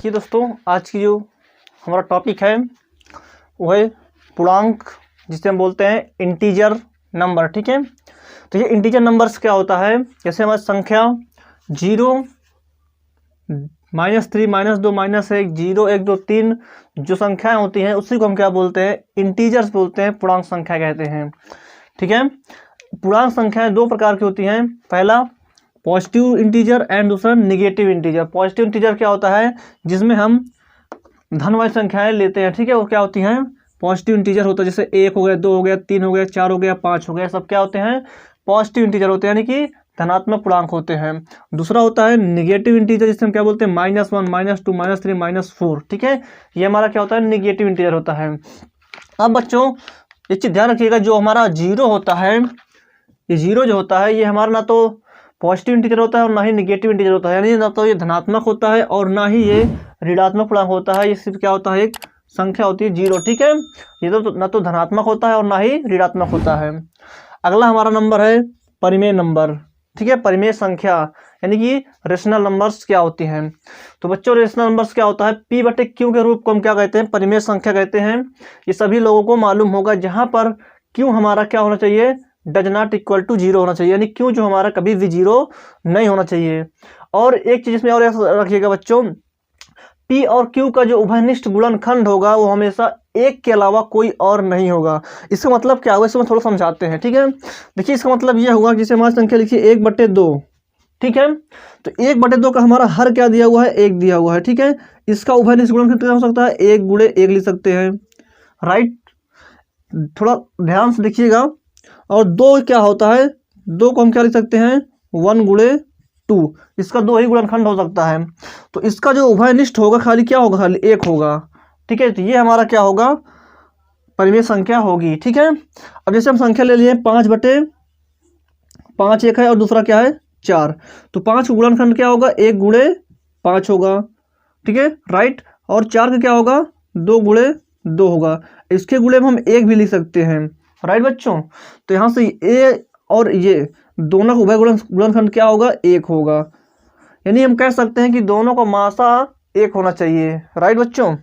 देखिए दोस्तों, आज की जो हमारा टॉपिक है वो है पूर्णांक, जिसे हम बोलते हैं इंटीजर नंबर। ठीक है, तो ये इंटीजर नंबर्स क्या होता है, जैसे हमारी संख्या 0, -3, -2, -1, 0, 1, 2, 3 जो संख्याएं होती हैं उसी को हम क्या बोलते हैं, इंटीजर्स बोलते हैं, पूर्णांक संख्या कहते हैं। ठीक है, पूर्णांक संख्याएं दो प्रकार की होती हैं, पहला पॉजिटिव इंटीजर एंड दूसरा निगेटिव इंटीजर। पॉजिटिव इंटीजर क्या होता है, जिसमें हम धन वाली संख्याएं लेते हैं। ठीक है, वो क्या होती हैं, पॉजिटिव इंटीजर होता है। जैसे 1 हो गया, 2 हो गया, 3 हो गया, 4 हो गया, 5 हो गया, सब क्या होते हैं, पॉजिटिव इंटीजर होते हैं, यानी कि धनात्मक पूर्णांक होते हैं। दूसरा होता है निगेटिव इंटीजर, जिसे हम क्या बोलते हैं, -1, -2, -3, -4। ठीक है, ये हमारा क्या होता है, निगेटिव इंटीजर होता है। अब बच्चों एक चीज ध्यान रखिएगा, जो हमारा 0 होता है, ये 0 जो होता है ये हमारा ना तो पॉजिटिव इंटीजर होता है और ना ही निगेटिव इंटीजर होता है, यानी ना तो ये धनात्मक होता है और ना ही ये ऋणात्मक पूर्णांक होता है। ये सिर्फ क्या होता है, एक संख्या होती है 0। ठीक है, ये तो ना तो धनात्मक होता है और ना ही ऋणात्मक होता है। अगला हमारा नंबर है परिमेय नंबर। ठीक है, परिमेय संख्या यानी कि रेशनल नंबर्स क्या होती हैं। तो बच्चों रेशनल नंबर्स क्या होता है, P/Q के रूप को हम क्या कहते हैं, परिमेय संख्या कहते हैं। ये सभी लोगों को मालूम होगा, जहां पर Q हमारा क्या होना चाहिए, डज नॉट इक्वल टू 0 होना चाहिए, यानी Q जो हमारा कभी भी 0 नहीं होना चाहिए। और एक चीज इसमें और रखिएगा बच्चों, P और Q का जो उभयनिष्ठ गुणनखंड होगा वो हमेशा 1 के अलावा कोई और नहीं होगा। इसका मतलब क्या होगा, इसमें थोड़ा समझाते हैं। ठीक है, देखिए इसका मतलब ये होगा, जैसे हमारी संख्या लिखिए 1/2। ठीक है, तो 1/2 का हमारा हर क्या दिया हुआ है, 1 दिया हुआ है। ठीक है, इसका उभयनिष्ठ गुणनखंड क्या हो सकता है, 1 × 1 लिख सकते हैं। राइट, थोड़ा ध्यान से देखिएगा। और 2 क्या होता है, 2 को हम क्या लिख सकते हैं, 1 × 2। इसका 2 ही गुणनखंड हो सकता है, तो इसका जो उभयनिष्ठ होगा खाली क्या होगा, खाली 1 होगा। ठीक है, तो ये हमारा क्या होगा, परिमेय संख्या होगी। ठीक है, अब जैसे हम संख्या ले लिए 5/5 एक है और दूसरा क्या है 4, तो 5 का गुणनखंड क्या होगा, 1 × 5 होगा। ठीक है, राइट, और 4 का क्या होगा, 2 × 2 होगा। इसके गुणे में हम 1 भी लिख सकते हैं। राइट बच्चों, तो यहाँ से ए और ये दोनों का उभय गुणनखंड क्या होगा, 1 होगा, यानी हम कह सकते हैं कि दोनों का मासा 1 होना चाहिए। राइट बच्चों,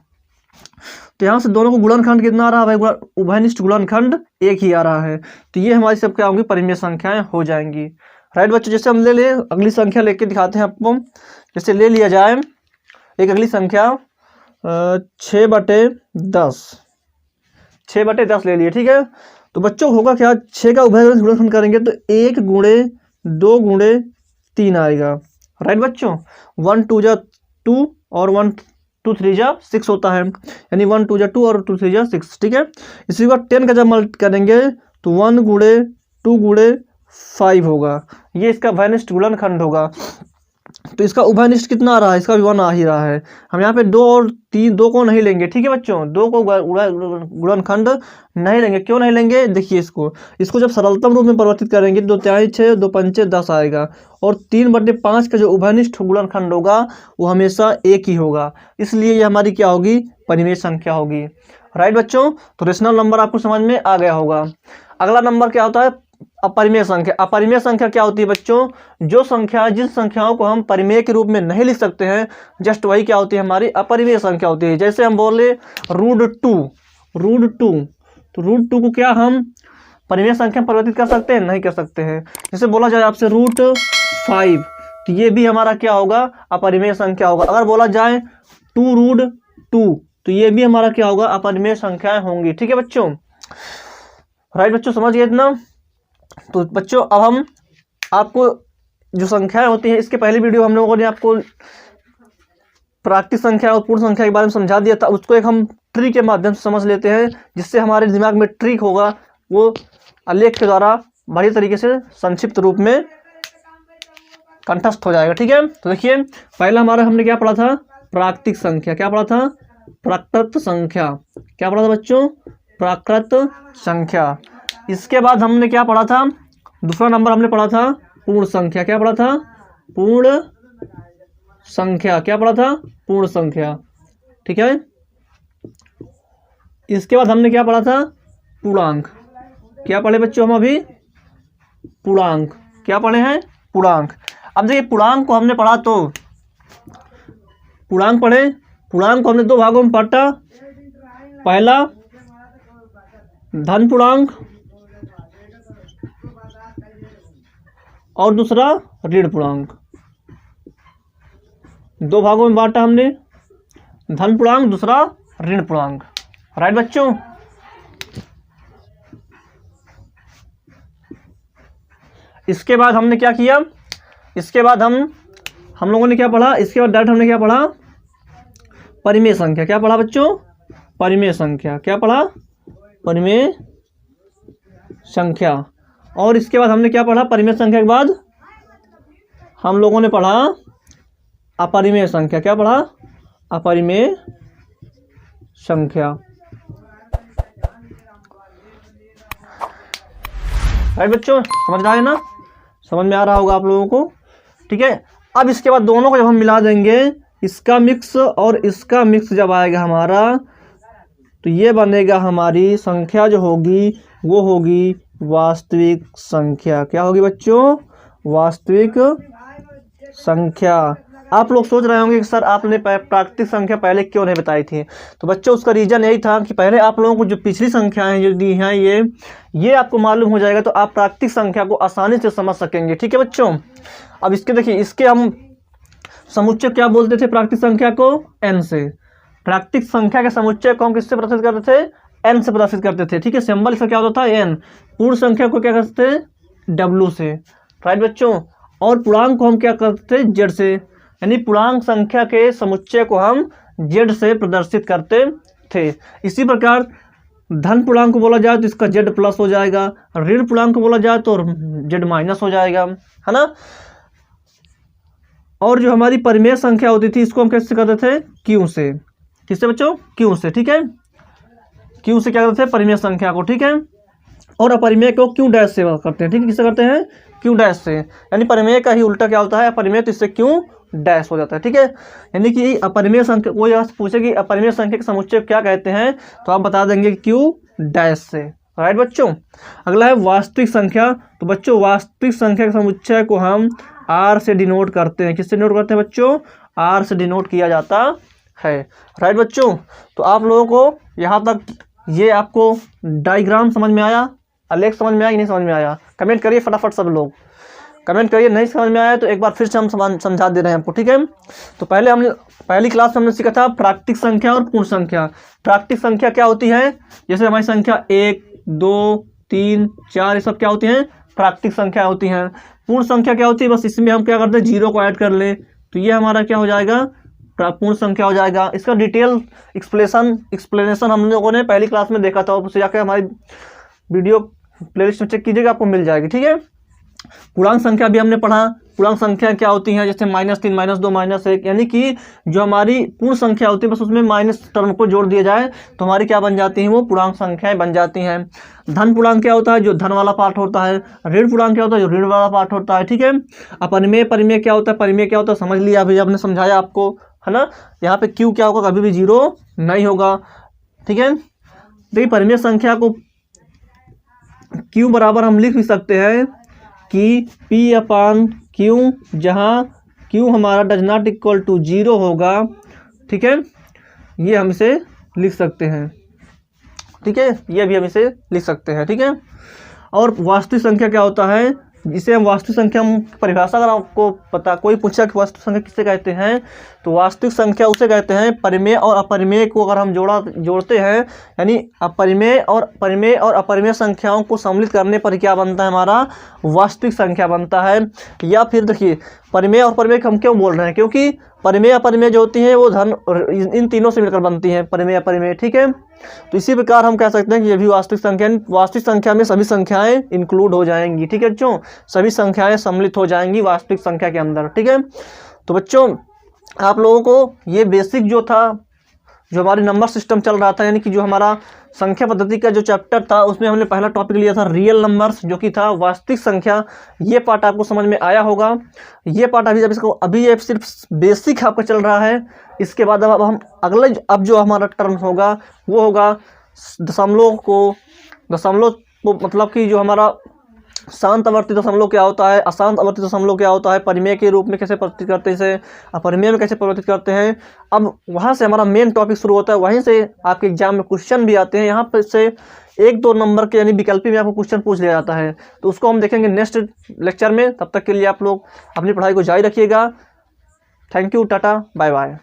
तो यहाँ से दोनों को गुणनखंड कितना आ रहा है भाई, उभयनिष्ठ गुणनखंड 1 ही आ रहा है। तो ये हमारी सब क्या होंगी, परिमेय संख्याएं हो जाएंगी। राइट बच्चों, जैसे हम ले अगली संख्या लेके दिखाते हैं आपको। जैसे ले लिया जाए एक अगली संख्या 6/10, 6/10 ले लिए। ठीक है, तो बच्चों होगा क्या, 6 का उभय गुणनखंड करेंगे तो 1 × 2 × 3 आएगा। राइट बच्चों, 1 2 जा 2 और 1 2 3 जा 6 होता है, यानी 1 2 जा 2 और 2 3 जा 6। ठीक है, इसी बार 10 का जब मल्ट करेंगे तो 1 × 2 × 5 होगा, ये इसका उभयनिष्ठ गुणनखंड होगा। तो इसका उभयनिष्ठ कितना आ रहा है, इसका भी 1 आ ही रहा है। हम यहाँ पे 2 और 3, 2 को नहीं लेंगे। ठीक है बच्चों, 2 को गुणनखंड नहीं लेंगे। क्यों नहीं लेंगे, देखिए इसको जब सरलतम रूप में परिवर्तित करेंगे 2 3 6, 2 5 10 आएगा, और 3/5 का जो उभयनिष्ठ गुणनखंड होगा वो हमेशा 1 ही होगा, इसलिए ये हमारी क्या होगी, परिमेय संख्या होगी। राइट बच्चों, तो रेशनल नंबर आपको समझ में आ गया होगा। अगला नंबर क्या होता है, अपरिमेय संख्या। अपरिमेय संख्या क्या होती है बच्चों, जो संख्या जिन संख्याओं को हम परिमेय के रूप में नहीं लिख सकते हैं, जस्ट वही क्या होती है, हमारी अपरिमेय संख्या होती है। जैसे हम बोले √2, तो √2 को क्या हम परिमेय संख्या में परिवर्तित कर सकते हैं, नहीं कर सकते हैं। जैसे बोला जाए आपसे √5, तो ये भी हमारा क्या होगा, अपरिमेय संख्या होगा। अगर बोला जाए 2√2, तो ये भी हमारा क्या होगा, अपरिमेय संख्याएं होंगी। ठीक है बच्चों, राइट बच्चों, समझ गए इतना। तो बच्चों अब हम आपको जो संख्याएं होती हैं, इसके पहले वीडियो हम लोगों ने आपको प्राकृतिक संख्या और पूर्ण संख्या के बारे में समझा दिया था, उसको एक हम ट्री के माध्यम से समझ लेते हैं, जिससे हमारे दिमाग में ट्रिक होगा, वो आलेख के द्वारा बढ़िया तरीके से संक्षिप्त रूप में कंठस्थ हो जाएगा। ठीक है, तो देखिए पहला हमारा हमने क्या पढ़ा था, प्राकृतिक संख्या। क्या पढ़ा था, प्राकृत संख्या। क्या पढ़ा था बच्चों, प्राकृत संख्या। इसके बाद हमने क्या पढ़ा था, दूसरा नंबर हमने पढ़ा था पूर्ण संख्या। क्या पढ़ा था, पूर्ण संख्या। क्या पढ़ा था, पूर्ण संख्या। ठीक है, इसके बाद हमने क्या पढ़ा था, पूर्णांक। क्या पढ़े बच्चों हम अभी, पूर्णांक। क्या पढ़े हैं, पूर्णांक। अब देखिए पूर्णांक को हमने पढ़ा, तो पूर्णांक पढ़े पूर्णांक को हमने दो भागों में बांटा, पहला धन पूर्णांक और दूसरा ऋण पूर्णांक। दो भागों में बांटा हमने, धन पूर्णांक दूसरा ऋण पूर्णांक। राइट बच्चों, इसके बाद हमने क्या किया, इसके बाद हम लोगों ने क्या पढ़ा, इसके बाद डायरेक्ट हमने क्या पढ़ा, परिमेय संख्या। क्या पढ़ा बच्चों, परिमेय संख्या। क्या पढ़ा, परिमेय संख्या। और इसके बाद हमने क्या पढ़ा, परिमेय संख्या के बाद हम लोगों ने पढ़ा अपरिमेय संख्या। क्या पढ़ा, अपरिमेय संख्या। राइट बच्चों, समझ रहा है ना, समझ में आ रहा होगा आप लोगों को। ठीक है, अब इसके बाद दोनों को जब हम मिला देंगे, इसका मिक्स और इसका मिक्स जब आएगा हमारा, तो ये बनेगा हमारी संख्या जो होगी वो होगी वास्तविक संख्या। क्या होगी बच्चों, वास्तविक संख्या। आप लोग सोच रहे होंगे कि सर आपने प्राकृतिक संख्या पहले क्यों नहीं बताई थी। तो बच्चों उसका रीज़न यही था कि पहले आप लोगों को जो पिछली संख्याएं जो दी हैं ये आपको मालूम हो जाएगा, तो आप प्राकृतिक संख्या को आसानी से समझ सकेंगे। ठीक है बच्चों, अब इसके देखिए, इसके हम समुच्चय क्या बोलते थे, प्राकृतिक संख्या को n से। प्राकृतिक संख्या के समुच्चय को हम किससे प्रदर्शित करते थे, n से प्रदर्शित करते थे। ठीक है, सिंबल इसका क्या होता था, n। पूर्ण संख्या को क्या करते थे, w से। राइट बच्चों, और पूर्णांक को हम क्या करते थे, z से। यानी पूर्णांक संख्या के समुच्चय को हम z से प्रदर्शित करते थे। इसी प्रकार धन पूर्णांक को बोला जाए तो इसका z प्लस हो जाएगा, ऋण पूर्णांक को बोला जाए तो z माइनस हो जाएगा, है ना। और जो हमारी परिमेय संख्या होती थी इसको हम कैसे करते थे, q से। किससे बच्चों, q से। ठीक है, q से क्या करते थे, परिमेय संख्या को। ठीक है, और अपरिमेय को q डैश से करते हैं। ठीक है, किससे करते हैं, q डैश से। यानी परिमेय का ही उल्टा क्या होता है, अपरिमेय, तो इससे q डैश हो जाता है। ठीक है, यानी कि अपरिमेय संख्या, कोई यहाँ से पूछे कि अपरिमेय संख्या के समुच्चय क्या कहते हैं, तो आप बता देंगे q डैश से। राइट बच्चों, अगला है वास्तविक संख्या। तो बच्चों वास्तविक संख्या के समुच्चय को हम r से डिनोट करते हैं। किससे डिनोट करते हैं बच्चों, r से डिनोट किया जाता है। राइट बच्चों, तो आप लोगों को यहाँ तक ये आपको डायग्राम समझ में आया, आलेख समझ में आया कि नहीं समझ में आया, कमेंट करिए फटाफट, सब लोग कमेंट करिए। नहीं समझ में आया तो एक बार फिर से हम समझा दे रहे हैं आपको। ठीक है, तो पहली क्लास में हमने सीखा था प्राकृतिक संख्या और पूर्ण संख्या। प्राकृतिक संख्या क्या होती है, जैसे हमारी संख्या 1 2 3 4 ये सब क्या होती हैं, प्राकृतिक संख्या होती हैं। पूर्ण संख्या क्या होती है, बस इसमें हम क्या करते हैं, जीरो को ऐड कर ले तो ये हमारा क्या हो जाएगा, पूर्ण संख्या हो जाएगा। इसका डिटेल एक्सप्लेनेशन हम लोगों ने पहली क्लास में देखा था, उससे जाकर हमारी वीडियो प्लेलिस्ट में चेक कीजिएगा, आपको मिल जाएगी। ठीक है, पूर्णांक संख्या भी हमने पढ़ा। पूर्णांक संख्या क्या होती है, जैसे -3 -2 -1, यानी कि जो हमारी पूर्ण संख्या होती है बस उसमें माइनस टर्म को जोड़ दिया जाए तो हमारी क्या बन जाती हैं, वो पूर्णांक संख्याएं बन जाती हैं। धन पूर्णांक क्या होता है, जो धन वाला पार्ट होता है। ऋण पूर्णांक क्या होता है, जो ऋण वाला पार्ट होता है। ठीक है, अपरिमेय परिमेय क्या होता है, परिमेय क्या होता है समझ लिया अभी, आपने समझाया आपको, है ना। यहाँ पे क्यू क्या होगा, कभी भी जीरो नहीं होगा। ठीक है, देखिए परिमेय संख्या को क्यू बराबर हम लिख भी सकते हैं कि P/Q, जहाँ Q हमारा डज नॉट इक्वल टू 0 होगा। ठीक है, ये हम इसे लिख सकते हैं। ठीक है, ये भी हम इसे लिख सकते हैं। ठीक है, और वास्तविक संख्या क्या होता है, जिसे हम वास्तविक संख्या परिभाषा अगर आपको पता, कोई पूछा कि वास्तविक संख्या किसे कहते हैं, तो वास्तविक संख्या उसे कहते हैं परिमेय और अपरिमेय को अगर हम जोड़ते हैं, यानी परिमेय और अपरिमेय संख्याओं को सम्मिलित करने पर क्या बनता है, हमारा वास्तविक संख्या बनता है। या फिर देखिए परिमेय और अपरिमेय हम क्यों बोल रहे हैं, क्योंकि परिमेय अपरिमेय जो होती हैं वो धन इन तीनों से मिलकर बनती हैं, परिमेय अपरिमेय। ठीक है, तो इसी प्रकार हम कह सकते हैं कि ये भी वास्तविक संख्या में सभी संख्याएं इंक्लूड हो जाएंगी। ठीक है बच्चों, सभी संख्याएं सम्मिलित हो जाएंगी वास्तविक संख्या के अंदर। ठीक है, तो बच्चों आप लोगों को ये बेसिक जो था, जो हमारी नंबर सिस्टम चल रहा था, यानी कि जो हमारा संख्या पद्धति का जो चैप्टर था उसमें हमने पहला टॉपिक लिया था रियल नंबर्स, जो कि था वास्तविक संख्या। ये पार्ट आपको समझ में आया होगा। ये पार्ट अभी ये सिर्फ बेसिक आपका चल रहा है। इसके बाद अब हम अब जो हमारा टर्म होगा वो होगा दशमलव को मतलब कि जो हमारा शांत आवर्ती दशमलव क्या होता है, अशांत आवर्ती दशमलव क्या होता है, परिमेय के रूप में कैसे परिवर्तित करते हैं इसे, अपरिमेय में कैसे परिवर्तित करते हैं। अब वहाँ से हमारा मेन टॉपिक शुरू होता है, वहीं से आपके एग्जाम में क्वेश्चन भी आते हैं। यहाँ पर से 1-2 नंबर के यानी विकल्पी में आपको क्वेश्चन पूछ लिया जाता है, तो उसको हम देखेंगे नेक्स्ट लेक्चर में। तब तक के लिए आप लोग अपनी पढ़ाई को जारी रखिएगा। Thank you, tata, bye bye.